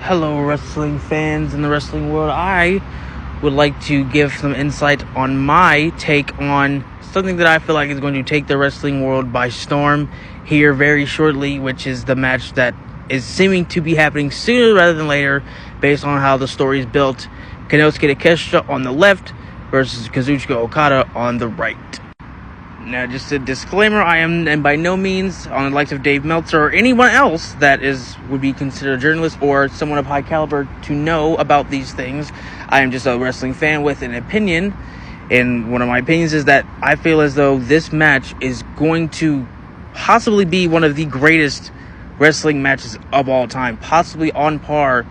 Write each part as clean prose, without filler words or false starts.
Hello, wrestling fans in the wrestling world. I would like to give some insight on my take on something that I feel like is going to take the wrestling world by storm here very shortly, which is the match that is seeming to be happening sooner rather than later based on how the story is built. Konosuke Takeshita on the left versus Kazuchika Okada on the right. Now, just a disclaimer, I am and by no means on the likes of Dave Meltzer or anyone else that would be considered a journalist or someone of high caliber to know about these things. I am just a wrestling fan with an opinion, and one of my opinions is that I feel as though this match is going to possibly be one of the greatest wrestling matches of all time, possibly on par,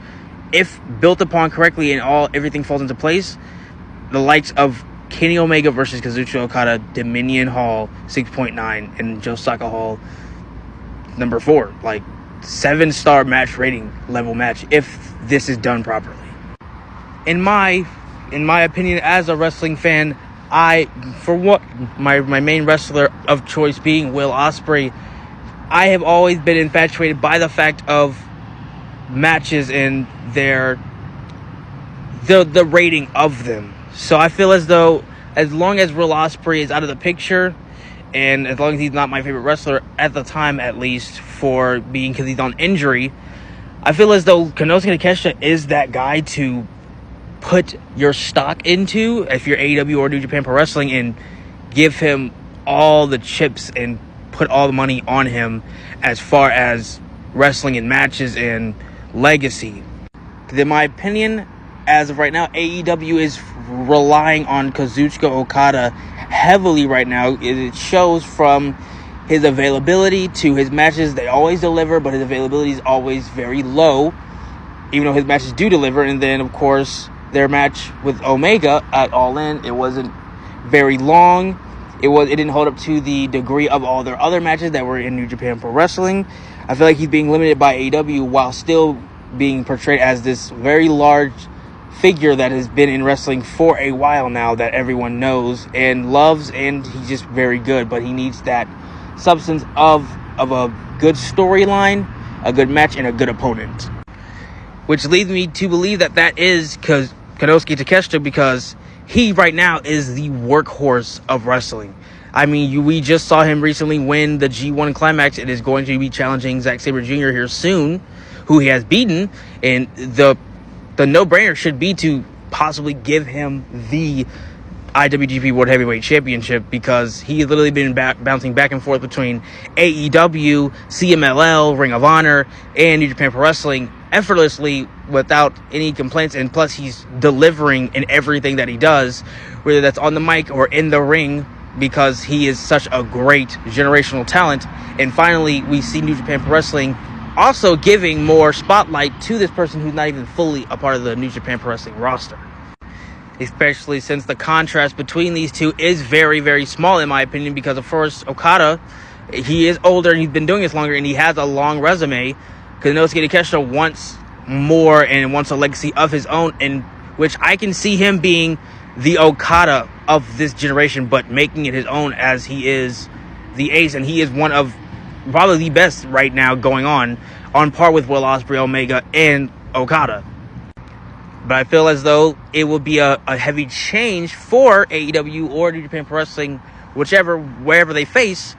if built upon correctly and everything falls into place, the likes of Kenny Omega versus Kazuchika Okada, Dominion Hall 6.9, and Osaka Hall number 4. Like 7-star match rating level match if this is done properly. In my opinion, as a wrestling fan, my main wrestler of choice being Will Ospreay, I have always been infatuated by the fact of matches and the rating of them. So I feel as though as long as Will Ospreay is out of the picture, and as long as he's not my favorite wrestler at the time, at least because he's on injury, I feel as though Konosuke Takeshita is that guy to put your stock into if you're AEW or New Japan Pro Wrestling, and give him all the chips and put all the money on him as far as wrestling and matches and legacy. In my opinion, as of right now, AEW is relying on Kazuchika Okada heavily right now. It shows from his availability to his matches. They always deliver, but his availability is always very low, even though his matches do deliver. And then, of course, their match with Omega at All In, it wasn't very long. It didn't hold up to the degree of all their other matches that were in New Japan Pro Wrestling. I feel like he's being limited by AEW while still being portrayed as this very large figure that has been in wrestling for a while now, that everyone knows and loves, and he's just very good. But he needs that substance of a good storyline, a good match, and a good opponent, which leads me to believe that is because Konosuke Takeshita, because he right now is the workhorse of wrestling. I mean, we just saw him recently win the G1 Climax and is going to be challenging Zack Sabre Jr. here soon, who he has beaten, and the no-brainer should be to possibly give him the IWGP World Heavyweight Championship, because he's literally been bouncing back and forth between AEW, CMLL, Ring of Honor, and New Japan Pro Wrestling effortlessly without any complaints, and plus he's delivering in everything that he does, whether that's on the mic or in the ring, because he is such a great generational talent. And finally, we see New Japan Pro Wrestling also giving more spotlight to this person who's not even fully a part of the New Japan Pro Wrestling roster. Especially since the contrast between these two is very, very small, in my opinion, because of course, Okada, he is older and he's been doing this longer and he has a long resume. Konosuke Takeshita wants more and wants a legacy of his own, in which I can see him being the Okada of this generation, but making it his own, as he is the ace, and he is one of probably the best right now going on par with Will Ospreay, Omega, and Okada. But I feel as though it will be a heavy change for AEW or New Japan Pro Wrestling, wherever they face.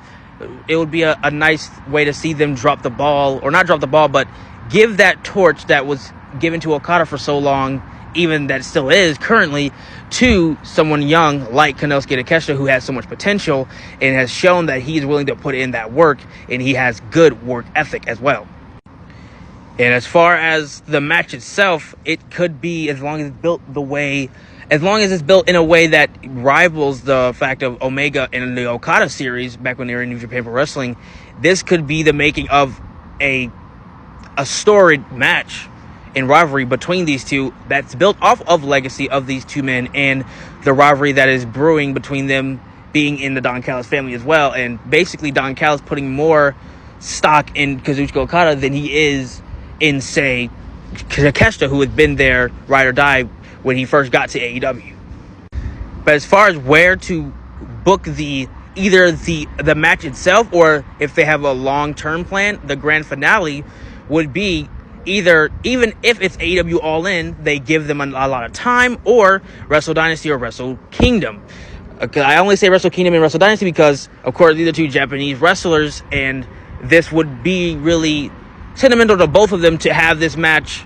It would be a nice way to see them drop the ball, or not drop the ball, but give that torch that was given to Okada for so long, even that still is currently, to someone young like Konosuke Takeshita, who has so much potential and has shown that he's willing to put in that work, and he has good work ethic as well. And as far as the match itself, it could be, as long as it's built in a way that rivals the fact of Omega and the Okada series back when they were in New Japan Pro Wrestling, this could be the making of a storied match and rivalry between these two that's built off of legacy of these two men and the rivalry that is brewing between them, being in the Don Callis family as well. And basically Don Callis putting more stock in Kazuchika Okada than he is in, say, Takeshita, who had been there ride or die when he first got to AEW. But as far as where to book either the match itself, or if they have a long-term plan, the grand finale would be even if it's AEW All In, they give them a lot of time, or Wrestle Dynasty or Wrestle Kingdom. I only say Wrestle Kingdom and Wrestle Dynasty because, of course, these are two Japanese wrestlers, and this would be really sentimental to both of them to have this match,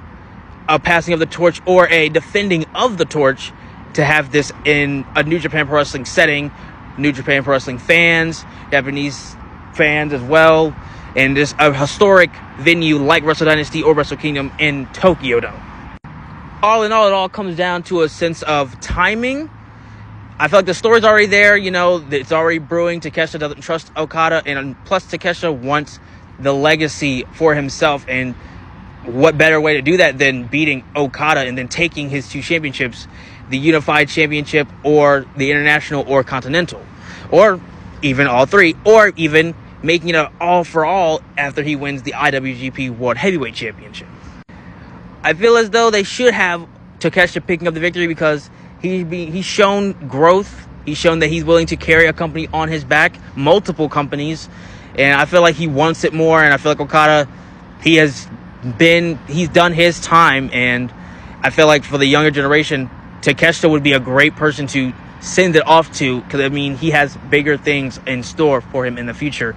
a passing of the torch or a defending of the torch, to have this in a New Japan Pro Wrestling setting, New Japan Pro Wrestling fans, Japanese fans as well, and just a historic venue like Wrestle Dynasty or Wrestle Kingdom in Tokyo Dome. All in all, it all comes down to a sense of timing. I feel like the story's already there, it's already brewing. Takeshita doesn't trust Okada, and plus Takeshita wants the legacy for himself, and what better way to do that than beating Okada and then taking his two championships, the Unified Championship or the International or Continental, or even all three, or even making it an all-for-all after he wins the IWGP World Heavyweight Championship. I feel as though they should have Takeshita picking up the victory because he's shown growth. He's shown that he's willing to carry a company on his back, multiple companies, and I feel like he wants it more, and I feel like Okada, he's done his time, and I feel like for the younger generation, Takeshita would be a great person to send it off to, because he has bigger things in store for him in the future.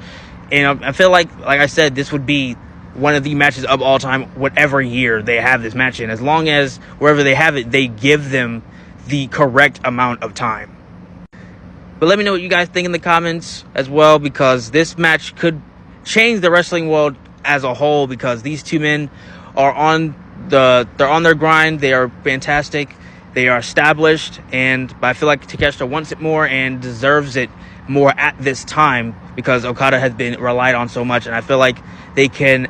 And I feel like I said, this would be one of the matches of all time, whatever year they have this match in, as long as wherever they have it, they give them the correct amount of time. But let me know what you guys think in the comments as well, because this match could change the wrestling world as a whole, because these two men are on their grind. They are fantastic. They are established, but I feel like Takeshita wants it more and deserves it more at this time, because Okada has been relied on so much, and I feel like they can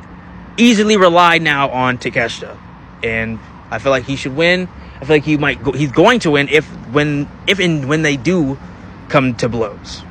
easily rely now on Takeshita, and I feel like he should win. I feel like he's going to win if and when they do come to blows.